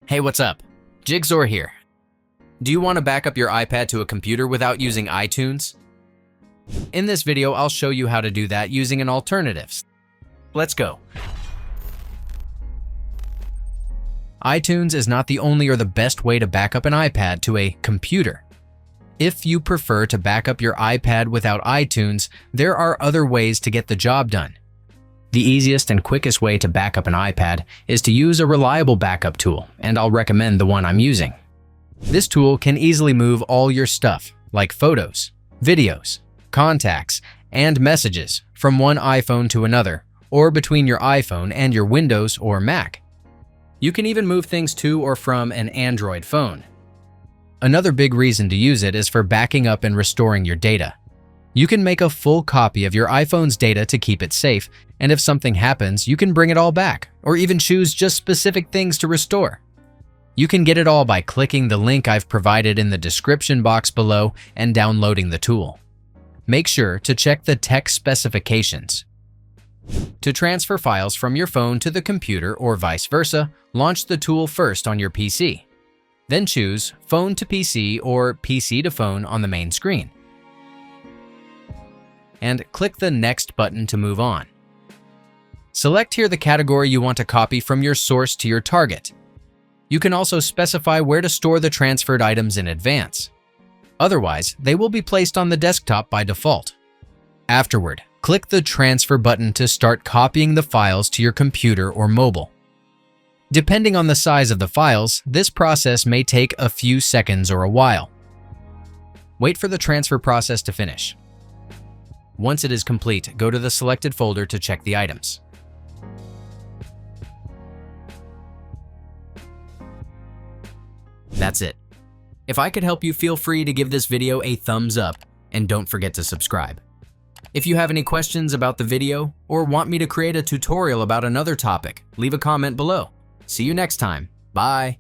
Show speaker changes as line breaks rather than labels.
Hey, what's up? Jigxor here. Do you want to back up your iPad to a computer without using iTunes? In this video, I'll show you how to do that using an alternative. Let's go. iTunes is not the only or the best way to back up an iPad to a computer. If you prefer to back up your iPad without iTunes, there are other ways to get the job done. The easiest and quickest way to back up an iPad is to use a reliable backup tool, and I'll recommend the one I'm using. This tool can easily move all your stuff, like photos, videos, contacts, and messages from one iPhone to another, or between your iPhone and your Windows or Mac. You can even move things to or from an Android phone. Another big reason to use it is for backing up and restoring your data. You can make a full copy of your iPhone's data to keep it safe, and if something happens, you can bring it all back, or even choose just specific things to restore. You can get it all by clicking the link I've provided in the description box below and downloading the tool. Make sure to check the tech specifications. To transfer files from your phone to the computer or vice versa, launch the tool first on your PC. Then choose Phone to PC or PC to Phone on the main screen. And click the Next button to move on. Select here the category you want to copy from your source to your target. You can also specify where to store the transferred items in advance. Otherwise, they will be placed on the desktop by default. Afterward, click the Transfer button to start copying the files to your computer or mobile. Depending on the size of the files, this process may take a few seconds or a while. Wait for the transfer process to finish. Once it is complete, go to the selected folder to check the items. That's it. If I could help you, feel free to give this video a thumbs up and don't forget to subscribe. If you have any questions about the video or want me to create a tutorial about another topic, leave a comment below. See you next time. Bye.